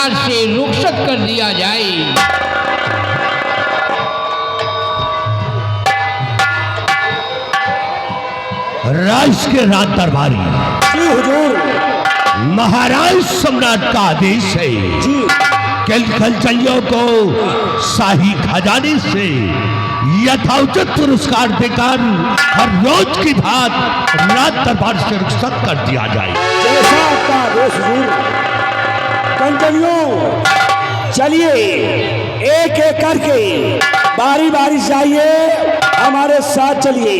प्रकार से रुखसत कर दिया जाए। राज के राज दरबारी जी हुजूर। महाराज सम्राट का आदेश है जी। कलचलियों को शाही खजाने से यथाउचित पुरस्कार देकर हर रोज की भांति राज दरबार से रुखसत कर दिया जाए। जैसा आपका आदेश हुजूर। कंचलियों चलिए एक एक करके बारी बारी से आइए, हमारे साथ चलिए।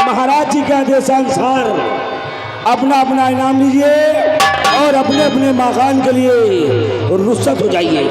महाराज जी के आदेशानुसार अपना अपना इनाम लीजिए और अपने अपने मकान के लिए रुखसत हो जाइए।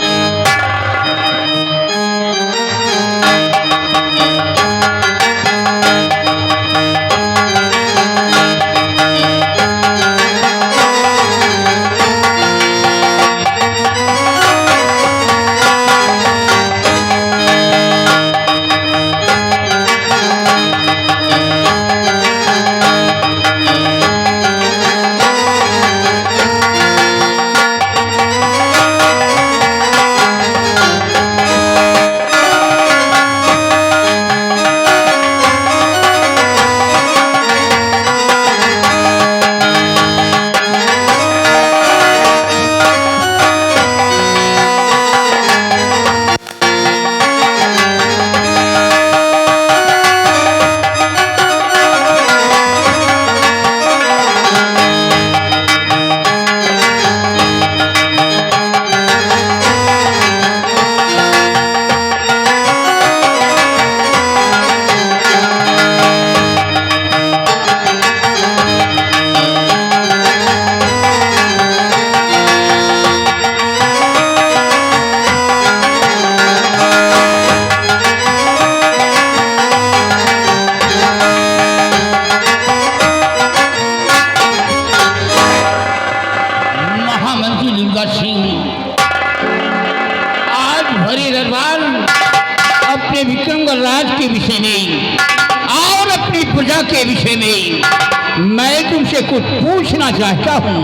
अपने विक्रमगढ़ राज के विषय में और अपनी प्रजा के विषय में मैं तुमसे कुछ पूछना चाहता हूँ।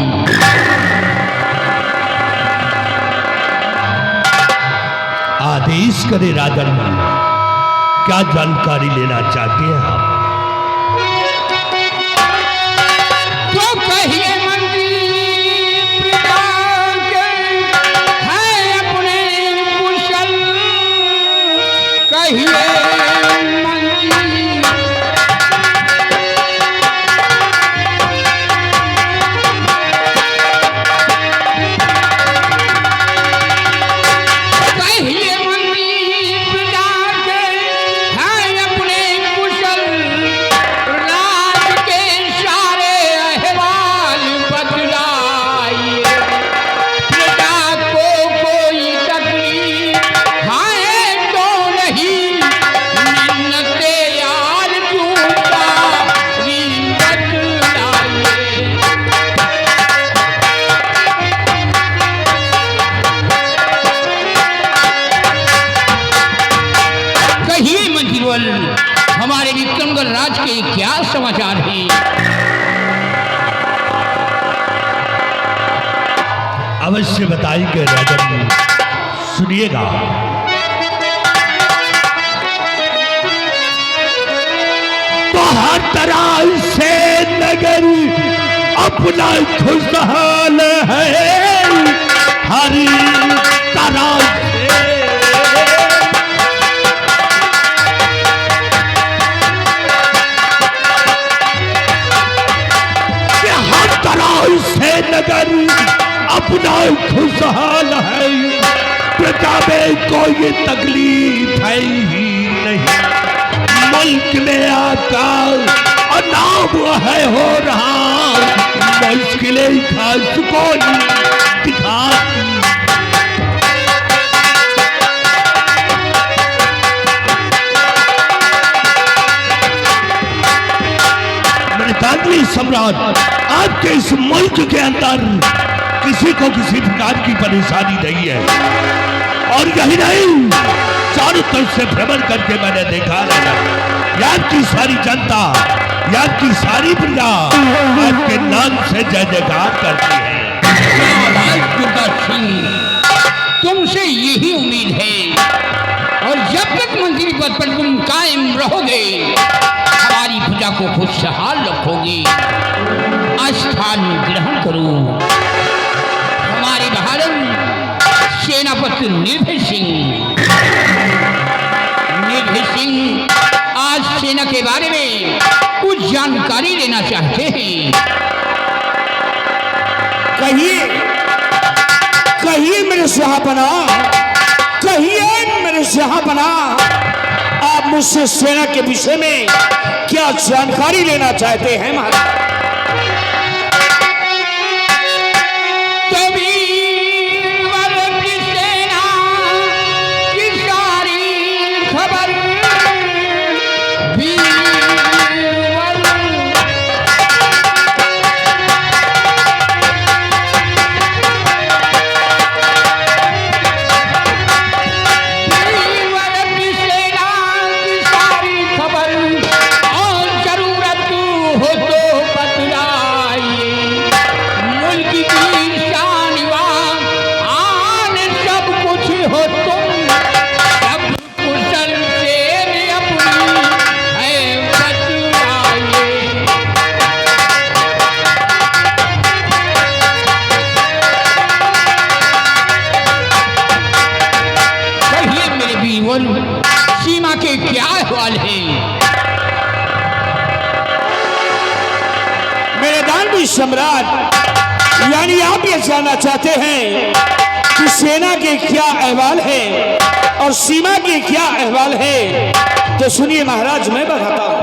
आदेश करे राजन, क्या जानकारी लेना चाहते हैं आप? तो कहिए मंत्री है अपने कुशल, कहिए हमारे विक्रमगढ़ राज के क्या समाचार हैं? अवश्य बताएंगे राजन, सुनिएगा। तो हर तरह से नगर अपना खुशहाल है, हर तरह से नगर अपना खुशहाल है, प्रजा में कोई तकलीफ है ही नहीं। मुल्क में आकर अनाम है हो रहा, मुश्किलें खास कोई दिखाती। मृतांजलि सम्राट, आपके इस मुल्क के अंदर किसी को किसी प्रकार की परेशानी नहीं है, और यही नहीं, चारों तरफ से भ्रमण करके मैंने देखा यहाँ की सारी जनता, यहाँ की सारी प्रजा आपके नाम से जय जयकार करती है। तुमसे यही उम्मीद है। और जब तक मंत्री पद पर तुम कायम रहोगे, हमारी प्रजा को खुशहाल रखोगे। स्थान ग्रहण करो। हमारे बहादुर सेनापति निर्भय सिंह आज सेना के बारे में कुछ जानकारी लेना चाहते हैं। कहिए मेरे सुहापना, कहिए मेरे सुहापना, आप मुझसे सेना के विषय में क्या जानकारी लेना चाहते हैं महाराज? सीमा के क्या अहवाल है? मेरे दानवी सम्राट, यानी आप ये जानना चाहते हैं कि सेना के क्या अहवाल है और सीमा के क्या अहवाल है, तो सुनिए महाराज, मैं बताता हूं।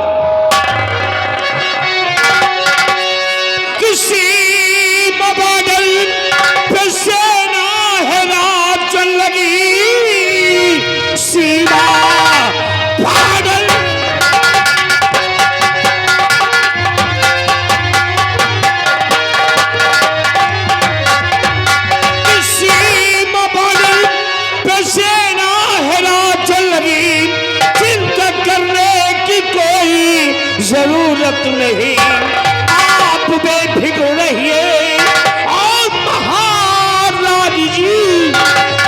किसी बबादल पे सेना है रात चल लगी, सीमा पागल सीमा पागल पे सेना है रात चल लगी, चिंता करने की कोई जरूरत नहीं, आप बेफिक्र रहिए। और महाराज जी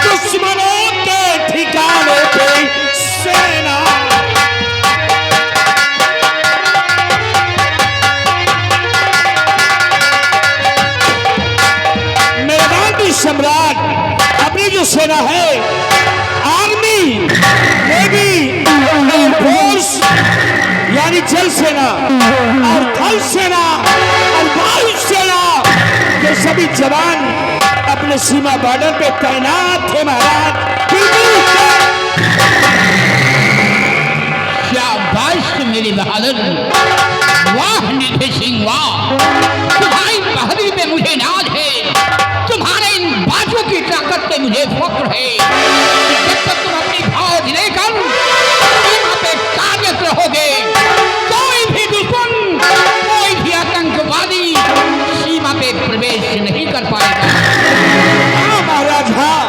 दुश्मनों के ठिकाने पे सेना मेवाड़ी सम्राट अपनी जो सेना है, आर्मी, नेवी, एयरफोर्स यानी जल सेना और थल सेना और वायु सेना के सभी जवान अपने सीमा बॉर्डर पे तैनात थे महाराज। शाबाश मेरे बहादुर, वाह निर्भय सिंह वाह, तुम्हारी बहादुरी पे मुझे नाज है, तुम्हारे इन बाजों की ताकत पे मुझे फख्र है। जब तक तुम अपनी फौज लेकर सीमा पे कार्यरत रहोगे, कोई भी दुश्मन, कोई भी आतंकवादी सीमा पे प्रवेश नहीं कर पाएगा। हाँ महाराज, हाँ,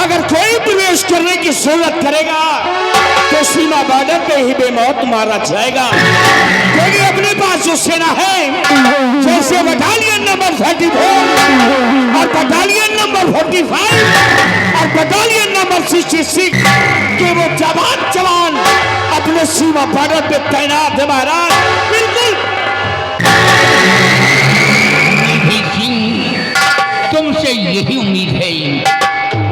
अगर कोई प्रवेश करने की जरूरत करेगा तो सीमा बॉर्डर पे ही बेमौत मारा जाएगा। क्योंकि अपने पास जो सेना है, जैसे बटालियन नंबर 34 और बटालियन नंबर 45 और बटालियन नंबर 66 के वो जवान अपने सीमा बॉर्डर पे तैनात है महाराज। बिल्कुल तुमसे यही उम्मीद है।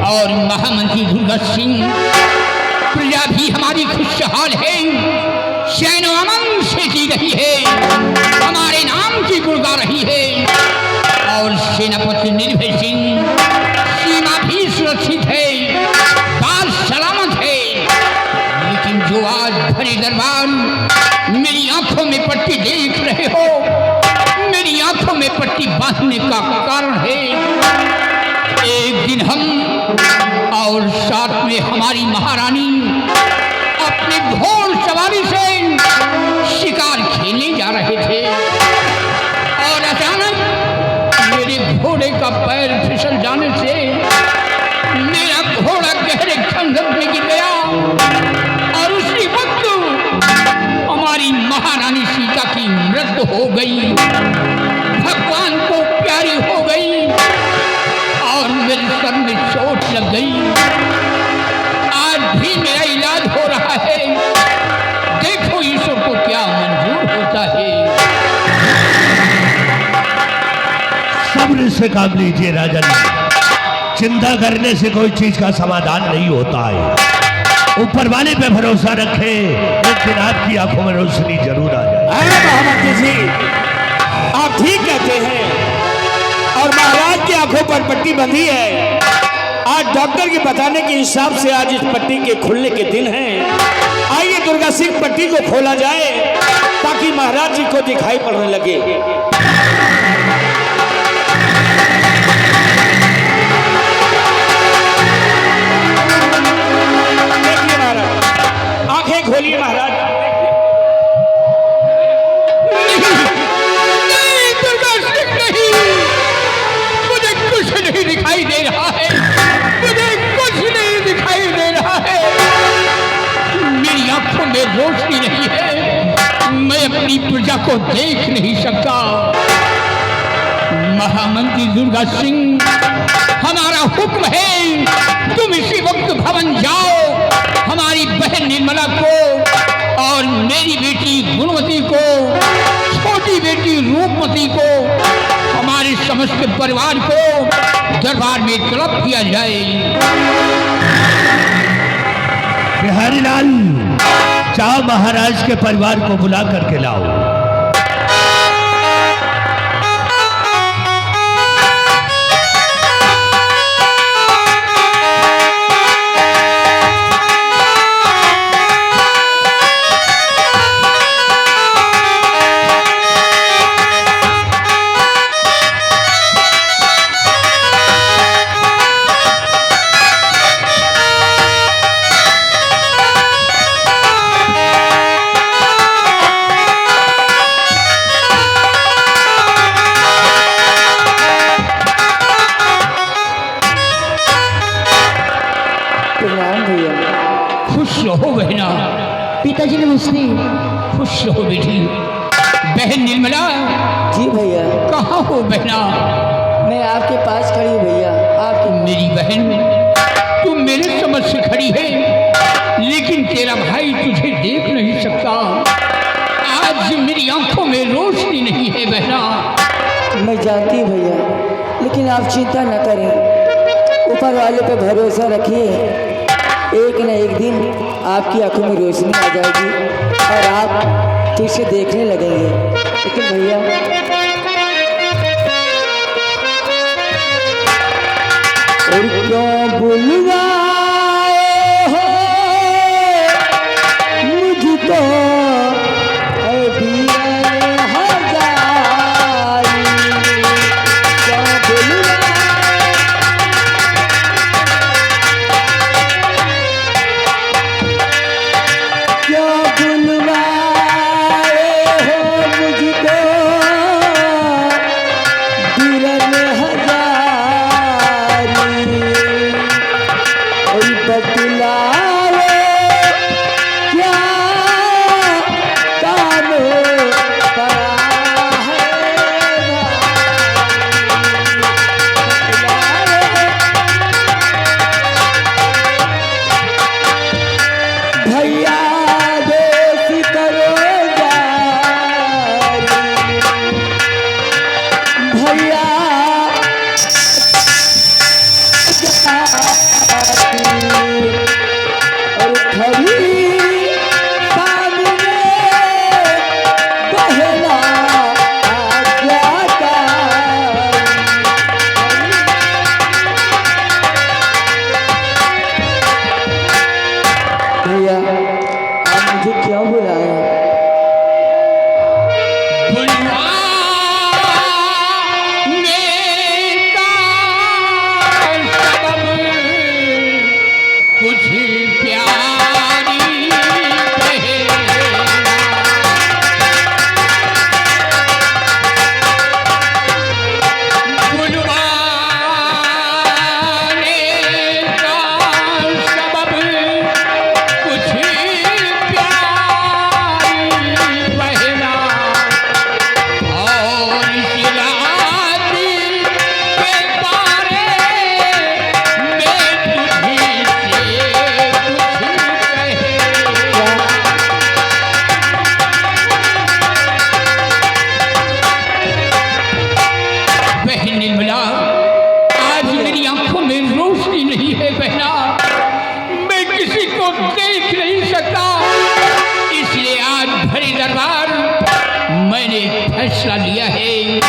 और महामंत्री दुर्गा सिंह, प्रजा भी हमारी खुशहाल है, सैन्य अमन से जी रही है, हमारे नाम की गुण गा रही है। और सेनापति निर्भय सिंह, सीमा भी सुरक्षित है, बाल सलामत है। लेकिन जो आज भरे दरबार मेरी आंखों में पट्टी देख रहे हो, मेरी आंखों में पट्टी बांधने का कारण है, एक दिन हम और साथ में हमारी महारानी अपने घोड़ सवारी से शिकार खेलने जा रहे थे और अचानक मेरे घोड़े का पैर फिसल जाने से मेरा घोड़ा गहरे खंडक में गिर गया और उसी वक्त हमारी महारानी सीता की मृत्यु हो गई, भगवान को प्यारी हो गई और मेरे सर में चोट लग गई। आज भी मेरा इलाज हो रहा है। देखो ईश्वर को क्या मंजूर होता है। सब्र से काम लीजिए राजन। चिंता करने से कोई चीज का समाधान नहीं होता है। ऊपर वाले पे भरोसा रखे, एक दिन आपकी आंखों में रोशनी जरूर आ जाए। महामंत्री जी, आप ठीक कहते हैं। और महाराज की आंखों पर पट्टी बंधी है। आज डॉक्टर के बताने के हिसाब से आज इस पट्टी के खुलने के दिन हैं। आइए दुर्गा सिंह पट्टी को खोला जाए ताकि महाराज जी को दिखाई पड़ने लगे। देखिए महाराज, आंखें खोलिए महाराज। नहीं दुर्गा सिंह, नहीं, मुझे कुछ नहीं दिखाई दे रहा है। मुझे कुछ नहीं दिखाई दे रहा है। मेरी आंखों में रोशनी नहीं है। मैं अपनी प्रजा को देख नहीं सकता। महामंत्री दुर्गा सिंह, हमारा हुक्म है, तुम इसी वक्त भवन जाओ। हमारी बहन निर्मला को और मेरी बेटी गुणवती को, छोटी बेटी रूपमती को, हमारे समस्त परिवार को दरबार में तलब किया जाए। बिहारी लाल, जाओ महाराज के परिवार को बुला करके लाओ। खुश रहो बहना। पिताजी नमस्ते। खुश रहो बेटी। बहन निर्मला, जी भैया। कहाँ हो बहना? मैं आपके पास खड़ी हूँ भैया। आपकी मेरी बहन, तू मेरे समझ से खड़ी है, लेकिन तेरा भाई तुझे देख नहीं सकता। आज मेरी आंखों में रोशनी नहीं है बहना। मैं जानती हूँ भैया, लेकिन आप चिंता न करें। ऊपर वाले पे भरोसा रखिए। एक न एक दिन आपकी आंखों में रोशनी आ जाएगी और आप ठीक से देखने लगेंगे। लेकिन भैया, और क्यों बुलवाए हो मुझको फैसला लिया है,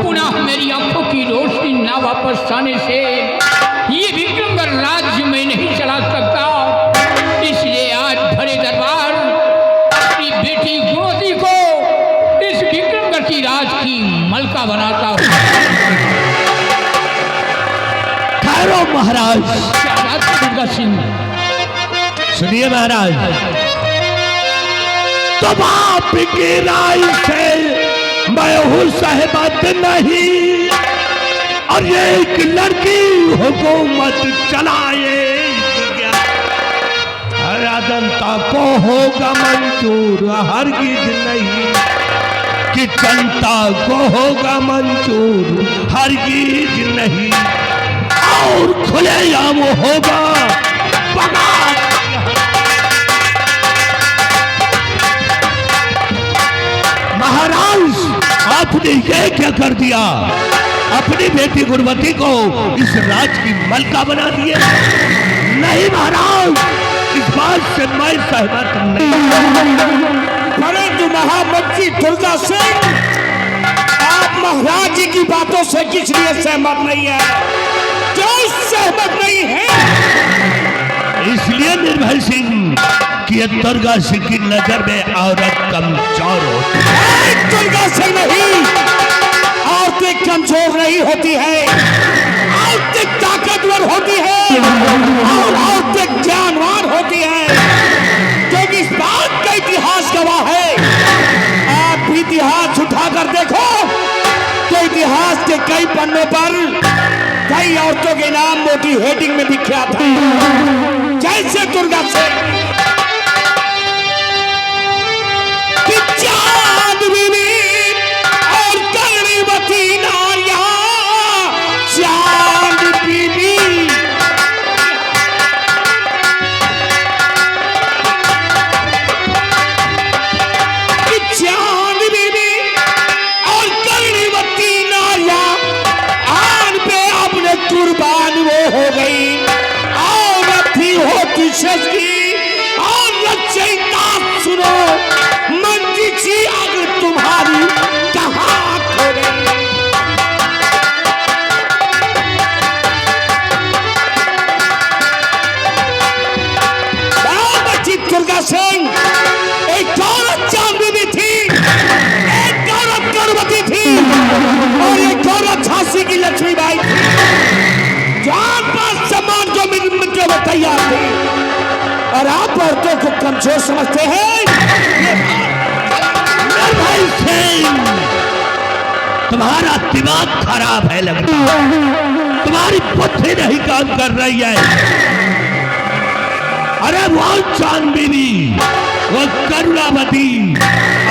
पुनः मेरी आंखों की रोशनी ना वापस आने से ये विक्रमगढ़ राज्य में नहीं चला सकता। इसलिए आज भरे दरबार अपनी बेटी गुणवती को इस विक्रमगढ़ की राज की मलका बनाता हूँ। ठहरो महाराज। क्या बात है दुर्गा सिंह? सुनिए महाराज, तुम आपकी राय से मैं हूँ सहमत नहीं, और ये एक लड़की हुकूमत चलाएगी, जनता को होगा मंजूर, हरगिज नहीं कि जनता को होगा मंजूर, हरगिज नहीं, और खुलेआम होगा बगावत। महाराज, आपने ये क्या कर दिया? अपनी बेटी गुणवती को इस राज की मलका बना दिए। नहीं महाराज, इस बात से मैं सहमत नहीं। परंतु महामंत्री दुर्गा सिंह, आप महाराज जी की बातों से किस लिए सहमत नहीं है? क्यों सहमत नहीं है? इसलिए निर्भय सिंह कि दुर्गा सिंह की नजर में औरत कमजोर होती है। दुर्गा सिंह नहीं, औरतें कमजोर नहीं होती है, औरतें ताकतवर होती है और औरतें ज्ञानवान होती है, क्योंकि इस बात का इतिहास गवाह है। आप भी इतिहास उठाकर देखो तो इतिहास के कई पन्नों पर कई औरतों के नाम मोटी हेडिंग में विख्यात है, जैसे दुर्गा सिंह, चांद बीबी और कर्णवती नारियां, चांद बीबी चांद बीबी और कर्णवती नारियां आन पे अपने कुर्बान वो हो गई, औरत भी होती सजगी और रचयिता सुनो मंजी जी, अगर तुम्हारी कहाँ खो गई? बच्ची दुर्गा सिंह, एक औरत चांदी भी थी, एक औरत गर्भवती थी और एक औरत झांसी की लक्ष्मीबाई थी, जान पास सम्मान को मिलने को तैयार थी। और आप औरतों को कमजोर समझते हैं। भाई सिंह, तुम्हारा दिमाग खराब है लगता है, तुम्हारी बुद्धि नहीं काम कर रही है। अरे वो चांद बीबी, वो करुणावती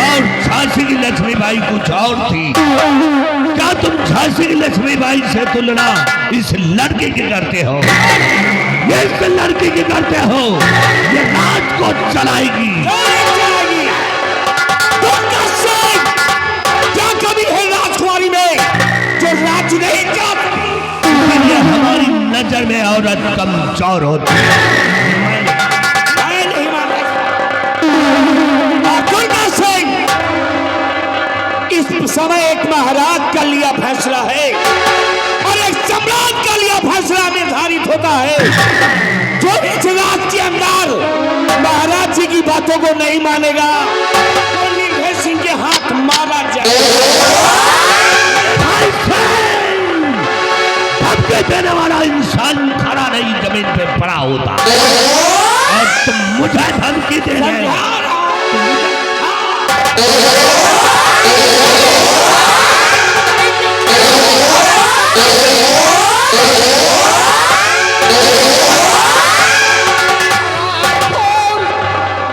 और झांसी की लक्ष्मीबाई कुछ और थी। क्या तुम झांसी की लक्ष्मीबाई से तुलना इस लड़की की करते हो? ये इस लड़की की करते हो, ये राज को चलाएगी। क्या कभी है राजकुमारी में जो राज नहीं चाहती? इसलिए हमारी नजर में औरत कमजोर होती है। मैं नहीं मानता। दुर्गा सिंह, इस समय एक महाराज का लिया फैसला है और एक सम्राट का लिया फैसला निर्धारित होता है। जो इस राज के अंदर महाराज जी की बातों को नहीं मानेगा तो निर्भय सिंह के हाथ मारा जाएगा। धमकी देने वाला इंसान खड़ा नहीं, जमीन पे पड़ा होता, और तुम मुझे धमकी दे रहे हो।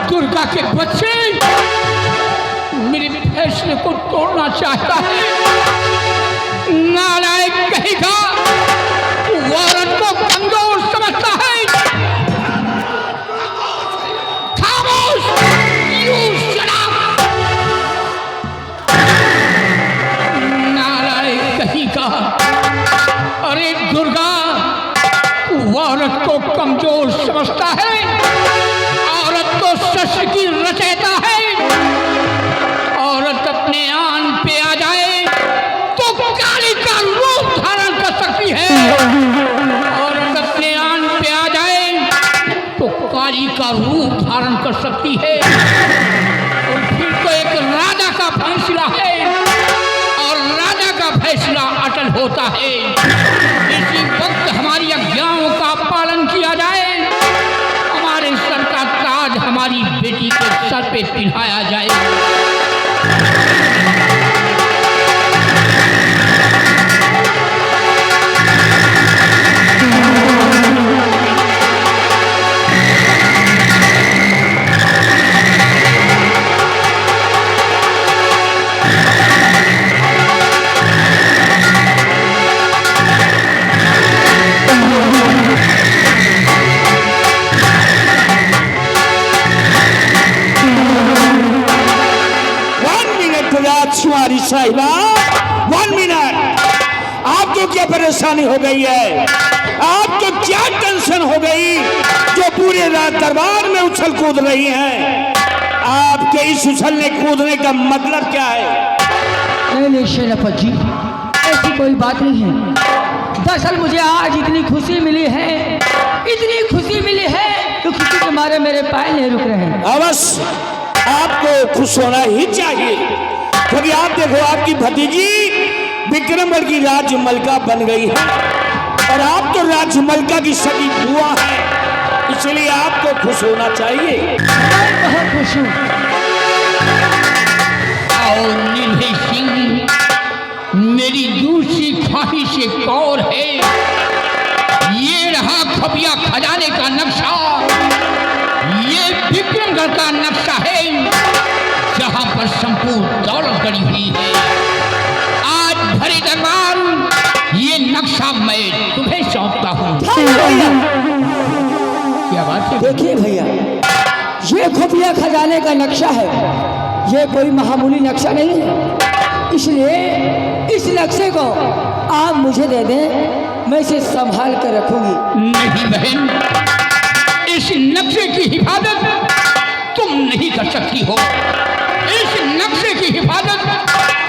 दुर्गा के बच्चे मेरे फैसले को तोड़ना चाहता है। नालायक कहेगा, वो औरत को कमजोर समझता है। खामोश, यू शट अप। नालायक कहेगा, अरे दुर्गा, वो औरत को कमजोर समझता है। औरत तो शस्त्र की रचयिता है। औरत अपने आन पे आ और अपने आन पे आ जाए तो काली का रूप धारण कर सकती है। और फिर तो एक राजा का फैसला है और राजा का फैसला अटल होता है। इसी वक्त हमारी आज्ञाओं का पालन किया जाए, हमारे सर का ताज हमारी बेटी के सर पे पिन्हाया जाए। राजकुमारी साहिबा, 1 मिनट। आपको क्या परेशानी हो गई है? आपको क्या टेंशन हो गई जो पूरे रात दरबार में उछल कूद रही हैं? आपके इस उछलने कूदने का मतलब क्या है? नहीं सेनापति जी, ऐसी कोई बात नहीं है। दरअसल मुझे आज इतनी खुशी मिली है, इतनी खुशी मिली है तो खुशी के मारे मेरे पैर नहीं रुक रहे हैं। अवश्य आपको खुश होना ही चाहिए, क्योंकि आप देखो आपकी भतीजी विक्रमगढ़ की राजमलका बन गई है और आप तो राजमलका की सगी बुआ है, इसलिए आपको खुश होना चाहिए। मैं बहुत खुश हूँ। और नीले सिंह, मेरी दूसरी ख्वाहिश एक और है। ये रहा खबिया खजाने का नक्शा, ये विक्रमगढ़ का नक्शा है जहां पर संपूर्ण दौलत गड़ी हुई है। आज भरे दरबार ये नक्शा मैं तुम्हें सौंपता हूँ। क्या बात है? देखिए भैया, ये खुफिया खजाने का नक्शा है, ये कोई मामूली नक्शा नहीं है, इसलिए इस नक्शे को आप मुझे दे दें, मैं इसे संभाल कर रखूंगी। नहीं बहन, इस नक्शे की हिफाजत तुम नहीं कर सकती हो। इस नक्शे की हिफाजत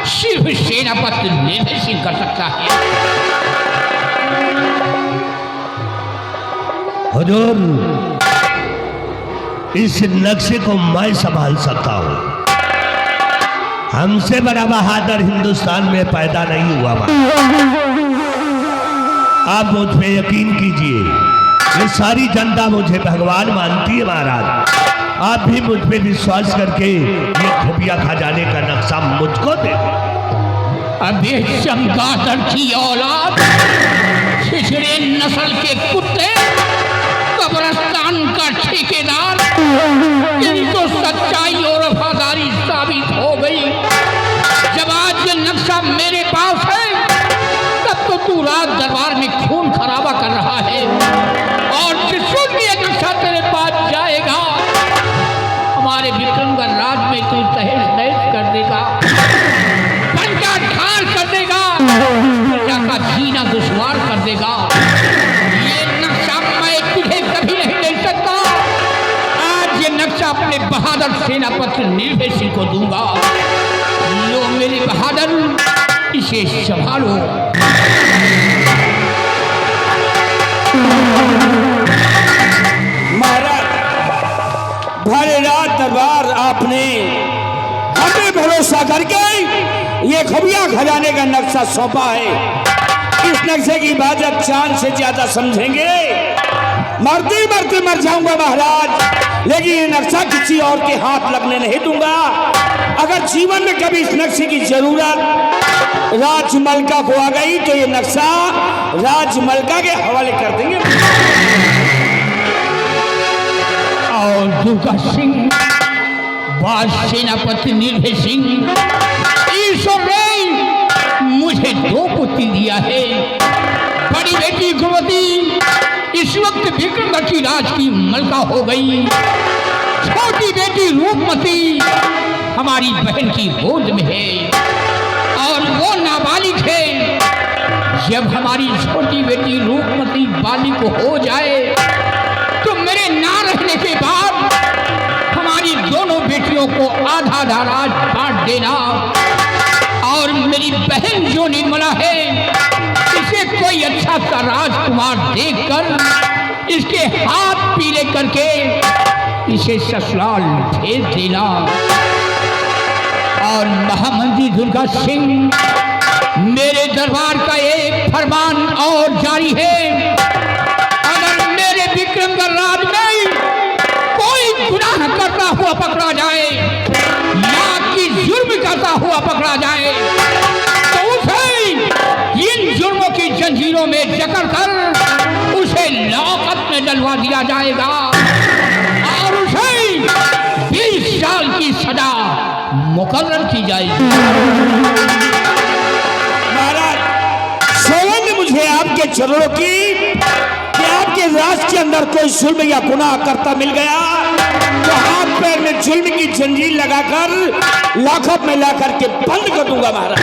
सिर्फ सेनापति नीले सिंह कर सकता है। हुजूर, इस नक्शे को मैं संभाल सकता हूँ। हमसे बड़ा बहादुर हिंदुस्तान में पैदा नहीं हुआ। आप मुझ पे यकीन कीजिए, ये सारी जनता मुझे भगवान मानती है महाराज। आप भी मुझ पे विश्वास करके ये खुफिया खजाने का नक्शा मुझको दे। अबे चमगादड़ की औलाद, छिछड़े नस्ल के कुत्ते, कब्रिस्तान का ठेकेदार, तेरी तो सच्चाई और वफादारी साबित हो गई। जब आज ये नक्शा मेरे पास है, तब तो तू रात दरबार में खून खराबा कर रहा है, और जिस वक्त ये नक्शा तेरे पास जाएगा, हमारे विक्रमगढ़ राज में तू तहस नहस कर देगा, पंजा ठार कर देगा, प्रजा का जीना दुश्वार कर देगा। ये नक्शा मैं तुझे कभी नहीं दे सकता। आज ये नक्शा अपने बहादुर सेनापति नीले सिंह को दूंगा। लो मेरे बहादुर, इसे संभालो। महाराज, भरे रात दरबार आपने हमें भरोसा करके ये खुफिया खजाने का नक्शा सौंपा है। इस नक्शे की इबादत चांद से ज्यादा समझेंगे, मरते मरते मर जाऊंगा महाराज, लेकिन ये नक्शा किसी और के हाथ लगने नहीं दूंगा। अगर जीवन में कभी इस नक्शे की जरूरत राजमलका को आ गई तो ये नक्शा राजमलका के हवाले कर देंगे। और दुर्गा सिंह, बाद सेनापति नीले सिंह, ईश्वर ने मुझे 2 पुत्री दिया है। बड़ी बेटी गुणवती इस वक्त विक्रमगढ़ की राज की मलका हो गई, छोटी बेटी रूपमती हमारी बहन की गोद में है, और वो नाबालिग है। जब हमारी छोटी बेटी रूपमती बालिग हो जाए तो मेरे ना रहने के बाद हमारी दोनों बेटियों को आधा आधा राज बांट देना, और मेरी बहन जो निर्मला है, इसे कोई अच्छा सा राजकुमार देखकर इसके हाथ पीले करके इसे ससुराल भेज देना। और महामंत्री दुर्गा सिंह, मेरे दरबार का एक फरमान और जारी है, अगर मेरे विक्रमगढ़ राज में कोई गुनाह करता हुआ पकड़ा जाए या कि जुर्म करता हुआ पकड़ा जाए तो उसे इन जुर्मों की जंजीरों में जकड़कर उसे लॉकअप में डलवा दिया जाएगा और उसे 20 साल की सजा मुकर्रर की जाएगी। महाराज, स्वयं मुझे आपके चरणों की कि आपके राज के अंदर कोई जुल्म या गुनाह करता मिल गया तो हाथ पैर में जुल्म की जंजीर लगाकर लॉकअप में लाकर के बंद कर दूंगा महाराज।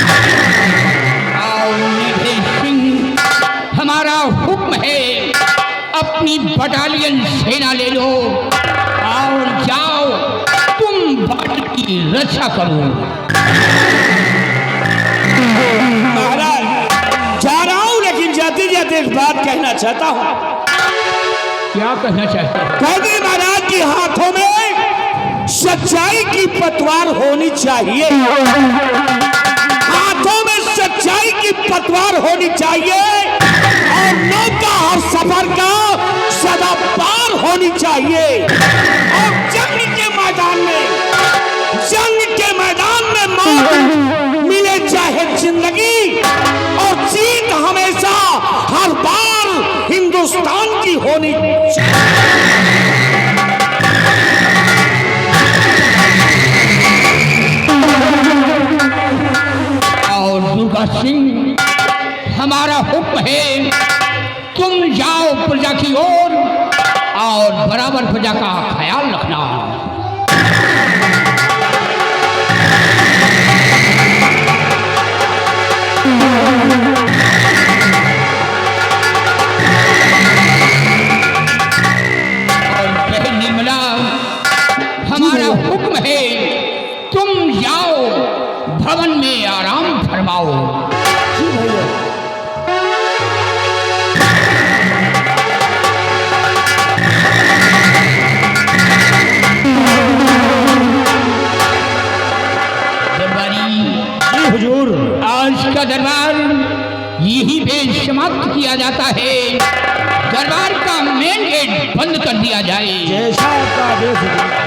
और निधि सिंह, हमारा हुक्म है, अपनी बटालियन सेना ले लो और जाओ, तुम बाटल की रक्षा करो। महाराज, जा रहा हूं, लेकिन जाते जाते एक बात कहना चाहता हूं। क्या कहना चाहते हैं? कहते महाराज के हाथों में सच्चाई की पतवार होनी चाहिए, हाथों में सच्चाई की पतवार होनी चाहिए और नौका और सफर का सदा पार होनी चाहिए। और जंग के मैदान में मौत मिले चाहे जिंदगी, और जीत हमेशा हर बार हिंदुस्तान की होनी चाहिए। और दुर्गा सिंह, हमारा हुक्म है, तुम जाओ प्रजा की ओर और बराबर प्रजा का ख्याल रखना। और बहन निर्मला, हमारा हुक्म है, तुम जाओ भवन में आराम फरमाओ। जी भैया। दरबारी, हुजूर, आज का दरबार यही पे समाप्त किया जाता है। दरबार का मेन गेट बंद कर दिया जाए। जैसा आपका आदेश है।